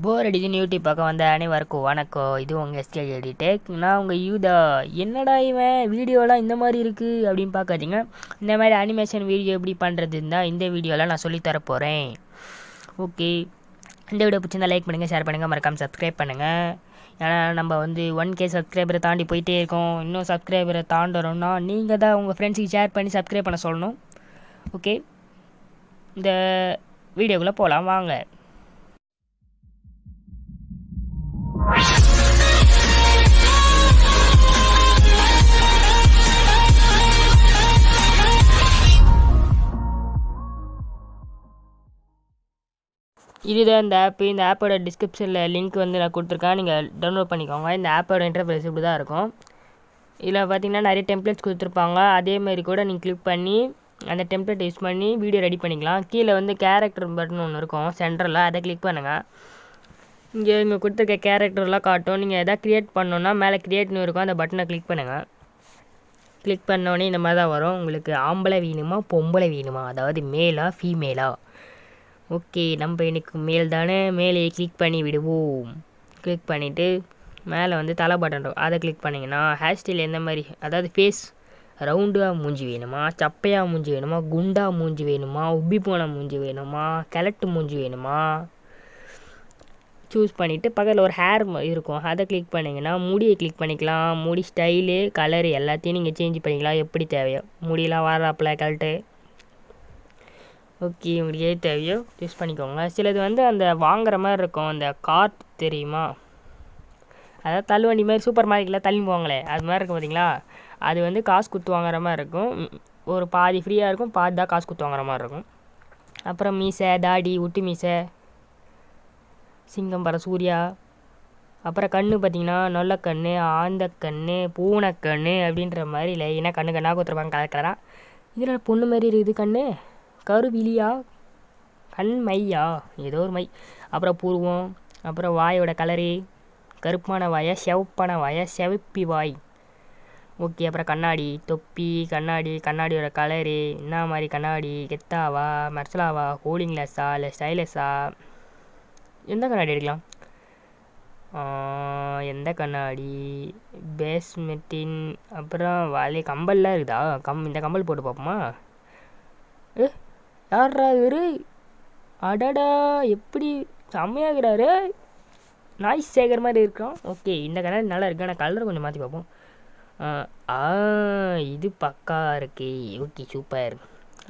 போர் அடிச்சுன்னு யூடியூப் பக்கம் வந்த அனைவருக்கும் வணக்கம். இது உங்கள் SKJD TECH. நான் உங்கள் யூதா. என்னடா இவன் வீடியோலாம் இந்த மாதிரி இருக்குது அப்படின்னு பார்க்காதீங்க. இந்த மாதிரி அனிமேஷன் வீடியோ எப்படி பண்ணுறதுன்னு தான் இந்த வீடியோவில் நான் சொல்லித்தர போகிறேன். ஓகே, இந்த வீடியோ பிடிச்சிருந்தா லைக் பண்ணுங்கள், ஷேர் பண்ணுங்கள், மறக்காமல் சப்ஸ்கிரைப் பண்ணுங்கள். ஏன்னா நம்ம 1K சப்ஸ்கிரைபரை தாண்டி போயிட்டே இருக்கோம். இன்னும் சப்ஸ்கிரைபரை தாண்டணும்னா நீங்கள் தான் உங்கள் ஃப்ரெண்ட்ஸுக்கு ஷேர் பண்ணி சப்ஸ்கிரைப் பண்ண சொல்லணும். ஓகே, இந்த வீடியோக்குள்ளே போகலாம் வாங்க. இதுதான் இந்த ஆப்பு. இந்த ஆப்போட டிஸ்கிரிப்ஷனில் லிங்க் வந்து நான் கொடுத்துருக்கேன், நீங்கள் டவுன்லோட் பண்ணிக்கோங்க. இந்த ஆப்போட இன்டர்ஃபேஸ் இப்படி தான் இருக்கும். இதில் பார்த்தீங்கன்னா நிறைய டெம்ப்ளேட்ஸ் கொடுத்துருப்பாங்க. அதேமாதிரி கூட நீங்கள் கிளிக் பண்ணி அந்த டெம்ப்ளேட் யூஸ் பண்ணி வீடியோ ரெடி பண்ணிக்கலாம். கீழே வந்து கேரக்டர் பட்டன் ஒன்று இருக்கும் சென்டரில், அதை கிளிக் பண்ணுங்கள். இங்கே கொடுத்துருக்க கேரக்டர்லாம் காட்டும். நீங்கள் எதாவது க்ரியேட் பண்ணணுன்னா மேலே க்ரியேட்னு இருக்கும், அந்த பட்டனை கிளிக் பண்ணுங்கள். கிளிக் பண்ணோடனே இந்த மாதிரி தான் வரும். உங்களுக்கு ஆம்பளை வேணுமா பொம்பளை வேணுமா, அதாவது மேலா ஃபீமேலா. ஓகே, நம்ம எனக்கு மேல் தானே, மேலே கிளிக் பண்ணி விடுவோம். கிளிக் பண்ணிவிட்டு மேலே வந்து தலை பட்டன் இருக்கும், அதை கிளிக் பண்ணிங்கன்னா ஹேர் ஸ்டைல் எந்த மாதிரி, அதாவது ஃபேஸ் ரவுண்டாக மூஞ்சி வேணுமா, சப்பையாக மூஞ்சி வேணுமா, குண்டாக மூஞ்சி வேணுமா, உப்பி போன மூஞ்சி வேணுமா, கிழட்டு மூஞ்சி வேணுமா சூஸ் பண்ணிவிட்டு பக்கத்தில் ஒரு ஹேர் இருக்கும், அதை கிளிக் பண்ணிங்கன்னா முடியை கிளிக் பண்ணிக்கலாம். முடி ஸ்டைலு கலரு எல்லாத்தையும் நீங்கள் சேஞ்ச் பண்ணிக்கலாம் எப்படி தேவையோ. முடியெலாம் வராப்பில் கழட்டு. ஓகே, உங்களுக்கு எது தேவையோ யூஸ் பண்ணிக்கோங்க. சிலது வந்து அந்த வாங்குற மாதிரி இருக்கும், அந்த கார்ட் தெரியுமா, அதாவது தள்ளுவண்டி மாதிரி சூப்பர் மார்க்கெட்டில் தள்ளி போவாங்களே அது மாதிரி இருக்கும் பார்த்தீங்களா. அது வந்து காசு கொடுத்து வாங்குற மாதிரி இருக்கும். ஒரு பாதி ஃப்ரீயாக இருக்கும், பாதி தான் காசு கொடுத்து வாங்குற மாதிரி இருக்கும். அப்புறம் மீசை, தாடி, உட்டு மீசை, சிங்கம் பர சூர்யா. அப்புறம் கண் பார்த்திங்கன்னா நொல்லக்கண், ஆந்தக்கண், பூனைக்கண் அப்படின்ற மாதிரி லைனாக கண்ணாக கொடுத்துருப்பாங்க கலர் கலராக. இதில் பொண்ணு மாதிரி இருக்குது கண், கருவிலியா, கண் மையா, ஏதோ ஒரு மை. அப்புறம் பூர்வம், அப்புறம் வாயோட கலரு கருப்பான வாயா சிவப்பான வாயா சிவப்பி வாய். ஓகே, அப்புறம் கண்ணாடி, தொப்பி, கண்ணாடியோட கலரு என்ன மாதிரி கண்ணாடி, கெத்தாவா, மெர்சலாவா, கூலிங் கிளாஸா இல்லை ஸ்டைலஸா, எந்த கண்ணாடி எடுக்கலாம், எந்த கண்ணாடி, பேஸ்மெட்டின். அப்புறம் வாலி கம்பல்லாம் இருக்குதா, இந்த கம்பல் போட்டு பார்ப்போமா. யாரா இவர், அடடா எப்படி செம்மையாகிறாரு, நாய்ஸ் சேகர் மாதிரி இருக்கான். ஓகே, இந்த கலர் நல்லா இருக்கு, ஆனால் கலர் கொஞ்சம் மாற்றி பார்ப்போம். இது பக்கா இருக்கு. Okay, super.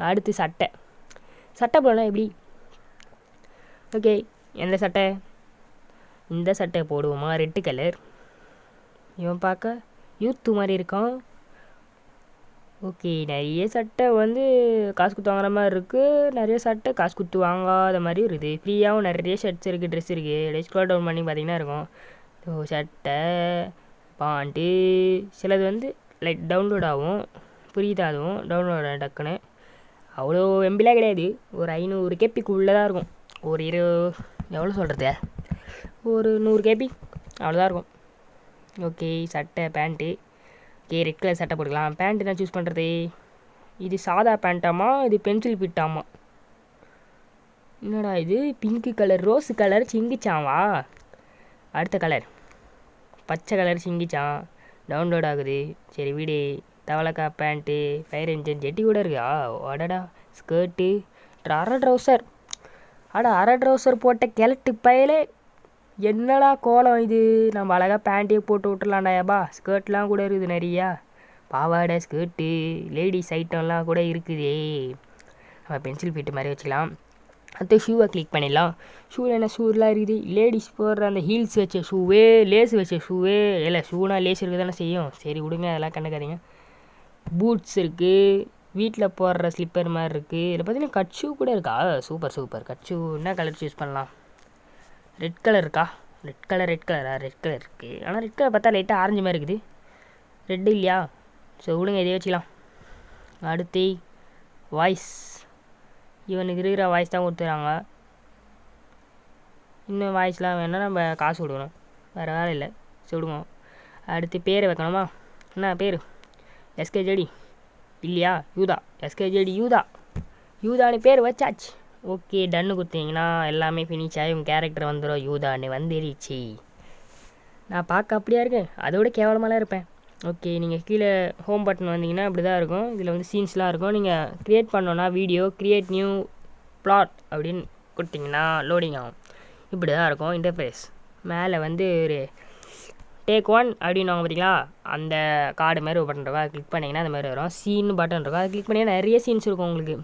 அடுத்து சட்டை போடலாம் எப்படி. ஓகே, எந்த சட்டை, இந்த சட்டை போடுவோமா, ரெட்டு கலர். இவன் பார்க்க யூத்து மாதிரி இருக்கான். ஓகே, நிறைய சட்டை வந்து காசு கொடுத்து வாங்குற மாதிரி இருக்குது, நிறைய சட்டை காசு கொடுத்து வாங்காத மாதிரியும் இருக்குது. ஃப்ரீயாகவும் நிறைய ஷர்ட்ஸ் இருக்குது, ட்ரெஸ் இருக்குது. ஸ்க்ரோல் டவுன் பண்ணி பார்த்தீங்கன்னா இருக்கும். ஸோ சட்டை, பாண்ட்டு, சிலது வந்து லைக் டவுன்லோட் ஆகும், புரியுதா, அதுவும் டவுன்லோட் ஆகும் டக்குன்னு. அவ்வளோ எம்பிலாம் கிடையாது, ஒரு 500 கேபிக்குள்ளே தான் இருக்கும். ஒரு எவ்வளோ சொல்கிறது, ஒரு 100 கேபி அவ்வளோதான் இருக்கும். ஓகே, சட்டை பேண்ட்டு. ஓகே, ரெட் கலர் சட்டை போட்டுக்கலாம். பேண்ட் என்ன சூஸ் பண்ணுறது, இது சாதா பேண்ட்டாமா, இது பென்சில் ஃபிட்டாமா, என்னடா இது பிங்க்கு கலர், ரோஸு கலர் சிங்கிச்சாவா. அடுத்த கலர் பச்சை கலர் சிங்கிச்சான், டவுன்லோட் ஆகுது. சரி வீடு. தவளக்கா பேண்ட்டு, ஃபயர் இன்ஜின் ஜெட்டி கூட இருக்கா. அடடா, ஸ்கர்ட்டு, அரை ட்ரௌசர். அரை ட்ரௌசர் போட்ட கிழட்டு பயலே, என்னடா கோலம் இது. நம்ம அழகாக பேண்ட்டே போட்டு விட்டுலாண்டாயாப்பா. ஸ்கர்ட்லாம் கூட இருக்குது நிறையா, பாவாடை ஸ்கர்ட்டு, லேடிஸ் ஐட்டம்லாம் கூட இருக்குதே. நம்ம பென்சில் ஃபிட்டு மாதிரி வச்சுக்கலாம். அடுத்து ஷூவை கிளிக் பண்ணிடலாம். ஷூவில் என்ன ஷூலாம் இருக்குது, லேடிஸ் போடுற அந்த ஹீல்ஸ் வச்ச ஷூவே, லேஸ் வச்ச ஷூவே. இல்லை ஷூனா லேஸ் இருக்குது தானே செய்யும், சரி விடுங்க அதெல்லாம் கண்டுக்காதீங்க. பூட்ஸ் இருக்குது, வீட்டில் போடுற ஸ்லிப்பர் மாதிரி இருக்குது. இதில் பார்த்தீங்கன்னா கட் ஷூ கூட இருக்கா. சூப்பர். கட் ஷூ என்ன கலர் சூஸ் பண்ணலாம், ரெட் கலர் இருக்கா. ரெட் கலர் இருக்குது, ஆனால் ரெட் கலர் பார்த்தா லைட்டாக ஆரஞ்சு மாதிரி இருக்குது, ரெட்டு இல்லையா. ஸோ விடுங்க, இதே வச்சுக்கலாம். அடுத்து வாய்ஸ், இவனுக்கு இருக்கிற வாய்ஸ் தான் கொடுத்துறாங்க. இன்னும் வாய்ஸ்லாம் வேணால் நம்ம காசு கொடுக்கணும், வேறு வேலை இல்லை. விடுங்க. அடுத்து பேரை வைக்கணுமா, என்ன பேர், SKJD இல்லையா, யூதா. SKJD யூதான்னு பேர் வச்சாச்சு. ஓகே டன்னு கொடுத்தீங்கன்னா எல்லாமே ஃபினிஷ் ஆகி உங்கள் கேரக்டர் வந்துடும். யூதான்னு வந்துருச்சு. நான் பார்க்க அப்படியா இருக்கேன், அதோட கேவலமாலாம் இருப்பேன். ஓகே நீங்கள் கீழே ஹோம் பட்டன் வந்தீங்கன்னா இப்படி தான் இருக்கும். இதில் வந்து சீன்ஸ்லாம் இருக்கும். நீங்கள் க்ரியேட் பண்ணோன்னா வீடியோ க்ரியேட் நியூ ப்ளாட் அப்படின்னு கொடுத்தீங்கன்னா லோடிங் ஆகும். இப்படி தான் இருக்கும் இன்டர்ஃபேஸ். மேலே வந்து ஒரு டேக் 1 அப்படின்னு வாங்க பார்த்தீங்களா, அந்த கார்டு மாதிரி ஒரு பட்டன் இருக்கும். அதை கிளிக் பண்ணிங்கன்னா அந்த மாதிரி வரும். சீன் பட்டன் இருக்கும். அதை கிளிக் பண்ணிங்கன்னா நிறைய சீன்ஸ் இருக்கும் உங்களுக்கு.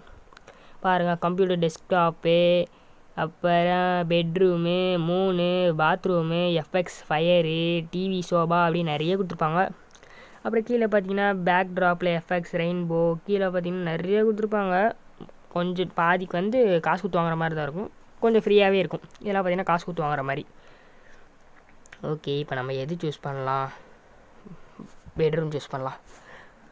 பாருங்கள், கம்ப்யூட்டர் டெஸ்க்டாப்பு, அப்புறம் bedroom 3, bathroom, FX, fire, TV, sofa அப்படின்னு நிறைய கொடுத்துருப்பாங்க. அப்புறம் கீழே பார்த்தீங்கன்னா பேக் ட்ராப்பில் எஃப்எக்ஸ், ரெயின்போ, கீழே பார்த்தீங்கன்னா நிறைய கொடுத்துருப்பாங்க. கொஞ்சம் பாதிக்கு வந்து காசு கொடுத்து வாங்குற மாதிரி தான் இருக்கும். கொஞ்சம் ஃப்ரீயாகவே இருக்கும். இதெல்லாம் பார்த்தீங்கன்னா காசு கொடுத்து வாங்குற மாதிரி. ஓகே இப்போ நம்ம எது சூஸ் பண்ணலாம்? பெட்ரூம் சூஸ் பண்ணலாம்.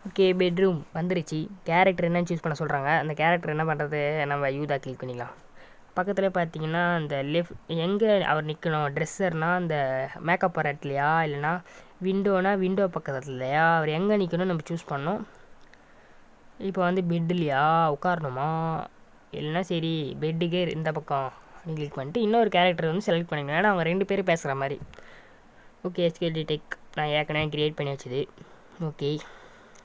ஓகே பெட்ரூம் வந்துருச்சு. கேரக்டர் என்னன்னு சூஸ் பண்ண சொல்கிறாங்க. அந்த கேரக்டர் என்ன பண்ணுறது, நம்ம யூதா கிளிக் பண்ணிக்கலாம். பக்கத்தில் பார்த்தீங்கன்னா அந்த லெஃப்ட் எங்கே அவர் நிற்கணும், ட்ரெஸ்ஸர்னால் அந்த மேக்கப் வர இடத்துலையா, இல்லைனா விண்டோனா விண்டோ பக்கத்துலையா, அவர் எங்கே நிற்கணும் நம்ம சூஸ் பண்ணோம். இப்போ வந்து பெட்டுலையா உட்காரணுமா, இல்லைனா சரி பெட்டுக்கே இந்த பக்கம் நீ கிளிக் பண்ணிட்டு இன்னொரு கேரக்டர் வந்து செலக்ட் பண்ணிக்கணும். ஏன்னா அவங்க 2 பேரும் பேசுகிற மாதிரி. ஓகே SKJD TECH நான் ஏற்கனவே க்ரியேட் பண்ணி வச்சுது. ஓகே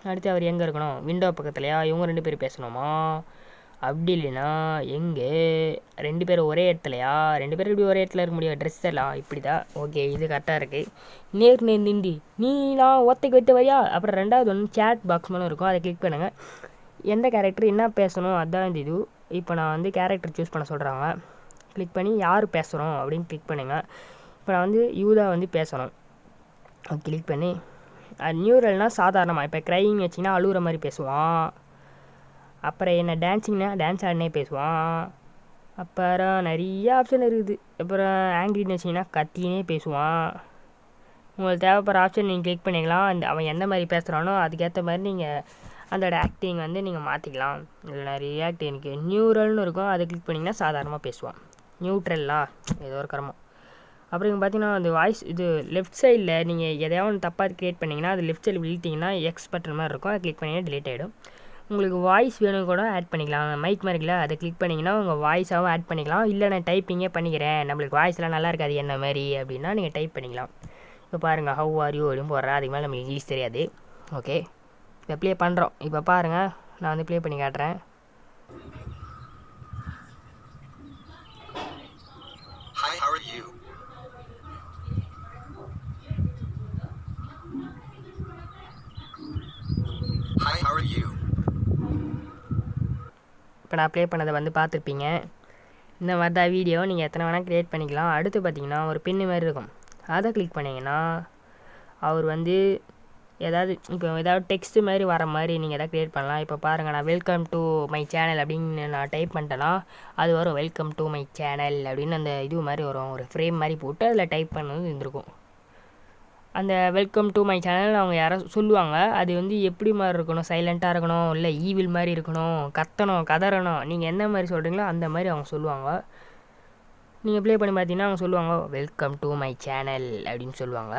அடுத்து அவர் எங்கே இருக்கணும், விண்டோ பக்கத்துலையா, இவங்க 2 பேரும் பேசணுமா, அப்படி இல்லைன்னா எங்கே 2 பேரும் ஒரே இடத்துலையா, 2 பேரும் இப்படி ஒரே இடத்துல இருக்க முடியாது, ட்ரெஸ் எல்லாம் இப்படி தான். ஓகே இது கரெக்டாக இருக்குது. நேர் நின்று நீ நான் ஒத்தைக்கு வைத்த வரியா. அப்புறம் 2வது ஒன்று சேட் பாக்ஸ் மேலே இருக்கும். அதை கிளிக் பண்ணுங்கள். எந்த கேரக்டர் என்ன பேசணும் அதுதான் இந்த இது. இப்போ நான் வந்து கேரக்டர் சூஸ் பண்ண சொல்கிறாங்க. கிளிக் பண்ணி யார் பேசுகிறோம் அப்படின்னு கிளிக் பண்ணுங்கள். இப்போ நான் வந்து யூதா வந்து பேசணும். கிளிக் பண்ணி நியூரல்னால் சாதாரணமாக இப்போ க்ரையிங் வச்சிங்கன்னா அழுகுற மாதிரி பேசுவான். அப்புறம் என்ன டான்ஸிங்னா டான்ஸ் ஆடினே பேசுவான். அப்புறம் நிறைய ஆப்ஷன் இருக்குது. அப்புறம் ஆங்கிரின்னு வச்சிங்கன்னா கத்தினே பேசுவான். உங்களுக்கு தேவைப்படுற ஆப்ஷன் நீங்கள் கிளிக் பண்ணிக்கலாம். அந்த அவன் எந்த மாதிரி பேசுகிறானோ அதுக்கேற்ற மாதிரி நீங்கள் அதோட ஆக்டிங் வந்து நீங்கள் மாற்றிக்கலாம். இதில் நிறைய ஆக்டிங் இருக்குது. நியூரல்னு இருக்கும். அதை கிளிக் பண்ணிங்கன்னா சாதாரணமாக பேசுவான். நியூட்ரல்லா ஏதோ ஒரு கர்மம். அப்புறம் இங்கே பார்த்தீங்கன்னா அந்த வாய்ஸ் இது லெஃப்ட் சைடில் நீங்கள் எதையாவது ஒன்று தப்பாக க்ரியேட் பண்ணிங்கன்னா அது லெஃப்ட் சைடில் இழுத்திங்கன்னா எக்ஸ் பட்டன் மாதிரி இருக்கும். அதை கிளிக் பண்ணிங்கன்னா டிலீட் ஆகிடும். உங்களுக்கு வாய்ஸ் வேணும் கூட ஆட் பண்ணிக்கலாம். மைக் மாதிரி இல்லை, அதை கிளிக் பண்ணிங்கன்னா உங்கள் வாய்ஸாகவும் ஆட் பண்ணிக்கலாம். இல்லை நான் டைப்பிங்கே பண்ணிக்கிறேன், நம்மளுக்கு வாய்ஸ்லாம் நல்லா இருக்காது என்ன மாதிரி அப்படின்னா நீங்கள் டைப் பண்ணிக்கலாம். இப்போ பாருங்கள் ஹவ் ஆர் யூ அப்படின்னு போடுறேன். அதுக்கு மேலே நமக்கு இங்கிலீஷ் தெரியாது. ஓகே இப்போ ப்ளே பண்ணுறோம். இப்போ பாருங்கள் நான் வந்து ப்ளே பண்ணி காட்டுறேன். Hi, how are you? Hi, how are you? இப்போ நான் ப்ளே பண்ணதை வந்து பார்த்துருப்பீங்க. இந்த மாதிரி தான் வீடியோ நீங்கள் எத்தனை வேணால் க்ரியேட் பண்ணிக்கலாம். அடுத்து பார்த்தீங்கன்னா ஒரு பின்னு மாதிரி இருக்கும். அதை கிளிக் பண்ணிங்கன்னா அவர் வந்து ஏதாவது இப்போ ஏதாவது டெக்ஸ்ட்டு மாதிரி வர மாதிரி நீங்கள் எதாவது க்ரியேட் பண்ணலாம். இப்போ பாருங்கள் நான் வெல்கம் டு மை சேனல் அப்படின்னு நான் டைப் பண்ணிட்டேன்னா அது வரும் வெல்கம் டு மை சேனல் அப்படின்னு அந்த இது மாதிரி வரும். ஒரு ஃப்ரேம் மாதிரி போட்டு அதில் டைப் பண்ணது இருந்திருக்கும். அந்த வெல்கம் டு மை சேனல் அவங்க யாரோ சொல்லுவாங்க. அது வந்து எப்படி மாதிரி இருக்கணும், சைலண்ட்டாக இருக்கணும், இல்லை ஈவில் மாதிரி இருக்கணும், கத்தணும், கதறணும், நீங்கள் என்ன மாதிரி சொல்கிறீங்களோ அந்த மாதிரி அவங்க சொல்லுவாங்க. நீங்கள் ப்ளே பண்ணி பார்த்தீங்கன்னா அவங்க சொல்லுவாங்க வெல்கம் டு மை சேனல் அப்படின்னு சொல்லுவாங்க.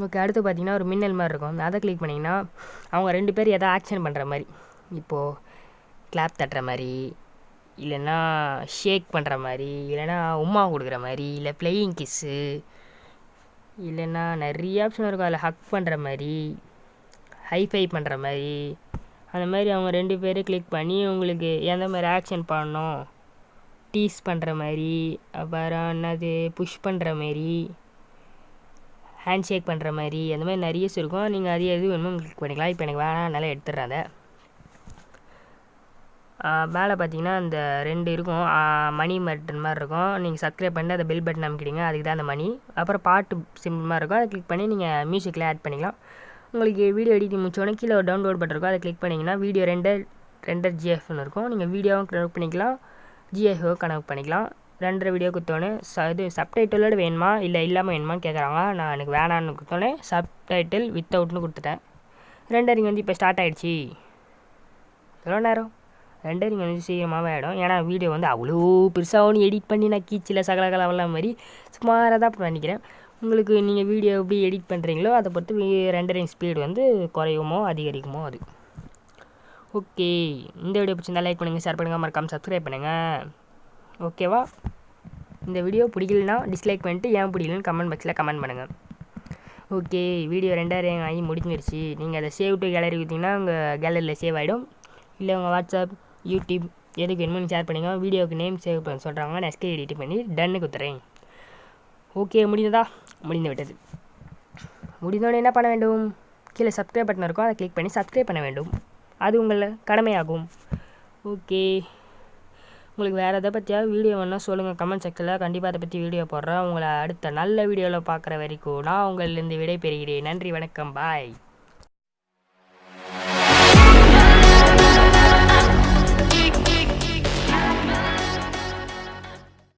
ஓகே அடுத்து பார்த்தீங்கன்னா ஒரு மின்னல் மாதிரி இருக்கும். அதை கிளிக் பண்ணிங்கன்னா அவங்க 2 பேர் எதாவது ஆக்ஷன் பண்ணுற மாதிரி, இப்போது கிளாப் தட்டுற மாதிரி, இல்லைன்னா ஷேக் பண்ணுற மாதிரி, இல்லைன்னா உம்மா கொடுக்குற மாதிரி, இல்லை ப்ளேயிங் கிஸ்ஸு, இல்லைன்னா நிறைய ஆப்ஷன் இருக்கும். அதில் ஹக் பண்ணுற மாதிரி, ஹைஃபை பண்ணுற மாதிரி, அந்த மாதிரி அவங்க 2 பேரும் கிளிக் பண்ணி உங்களுக்கு எந்த மாதிரி ஆக்ஷன் பண்ணணும், டீஸ் பண்ணுற மாதிரி, அப்புறம் என்னது புஷ் பண்ணுற மாதிரி, ஹேண்ட் ஷேக் பண்ணுற மாதிரி, அந்த மாதிரி நிறைய இருக்கும். நீங்கள் அது எது வேணுமோ கிளிக் பண்ணிக்கலாம். இப்போ எனக்கு வேணாம் நல்லா எடுத்துடுறேன். அதை மேலே பார்த்தீங்கன்னா அந்த 2 இருக்கும் மணி பட்டன் மாதிரி இருக்கும். நீங்கள் சப்ஸ்கிரைப் பண்ணிட்டு அந்த பெல் பட்டன் அமைக்கிட்டீங்க, அதுக்கு தான் அந்த மணி. அப்புறம் பாட்டு சிம்பிள் மாதிரி இருக்கும். அதை கிளிக் பண்ணி நீங்கள் மியூசிக்கில் ஆட் பண்ணிக்கலாம். உங்களுக்கு வீடியோ எடிட்டிங் முடிச்சோடனே கீழே ஒரு டவுன்லோட் பட்டன் இருக்கும். அதை கிளிக் பண்ணிங்கன்னா வீடியோ ரெண்டர் ஜிஎஃப்னு இருக்கும். நீங்கள் வீடியோவும் கனெக்ட் பண்ணிக்கலாம், ஜிஎஃப்ஓ கனெக்ட் பண்ணிக்கலாம். 2 வீடியோ கொடுத்தோன்னே இது சப்டைட்டிலோடு வேணுமா இல்லை இல்லாமல் வேணுமான்னு கேட்குறாங்க. நான் எனக்கு வேணான்னு கொடுத்தோன்னே சப்டைட்டில் வித்தவுட்னு கொடுத்துட்டேன். ரெண்டரிங் வந்து இப்போ ஸ்டார்ட் ஆகிடுச்சி. எவ்வளோ நேரம் ரெண்டரிங் வந்து சீக்கிரமாகவே ஆகிடும். ஏன்னா வீடியோ வந்து அவ்வளோ பெருசாக ஒன்று எடிட் பண்ணி நான் கீச்சில் சகலகலவெல்லாம் மாதிரி சுமாராக தான் பண்ணிக்கிறேன். உங்களுக்கு நீங்கள் வீடியோ எப்படி எடிட் பண்ணுறீங்களோ அதை பொறுத்து ரெண்டரிங் ஸ்பீடு வந்து குறையுமோ அதிகரிக்குமோ அது. ஓகே இந்த வீடியோ பிடிச்சிருந்தா லைக் பண்ணுங்கள், ஷேர் பண்ணுங்கள், மறக்காமல் சப்ஸ்கிரைப் பண்ணுங்கள். ஓகேவா? இந்த வீடியோ பிடிக்கலனா டிஸ்லைக் பண்ணிட்டு ஏன் பிடிக்கலன்னு கமெண்ட் பாக்ஸில் கமெண்ட் பண்ணுங்கள். ஓகே, வீடியோ 2000 ஆகி முடிஞ்சிருச்சு. நீங்கள் அதை சேவ் டு கேலரி கொடுத்தீங்கன்னா உங்கள் கேலரியில் சேவ் ஆகிடும். இல்லை உங்கள் வாட்ஸ்அப், யூடியூப் எதுக்கு வேணுமோ ஷேர் பண்ணிங்க. வீடியோவுக்கு நேம் சேவ் பண்ண சொல்கிறாங்க, நான் SKJD பண்ணி டன்னு கொடுத்துறேன். ஓகே, முடிந்ததா? முடிந்து விட்டது. முடிந்தோடனே என்ன பண்ண வேண்டும்? கீழே சப்ஸ்கிரைப் பட்டன் இருக்கும், அதை கிளிக் பண்ணி சப்ஸ்கிரைப் பண்ண வேண்டும். அது உங்கள் கடமையாகும். ஓகே, உங்களுக்கு வேறு எதை பற்றியாவது வீடியோ வேணால் சொல்லுங்கள் கமெண்ட் செக்ஷனில். கண்டிப்பாக அதை பற்றி வீடியோ போடுறேன். உங்களை அடுத்த நல்ல வீடியோவில் பார்க்குற வரைக்கும் நான் உங்களிலிருந்து விடை பெறுகிறேன். நன்றி, வணக்கம், பாய்.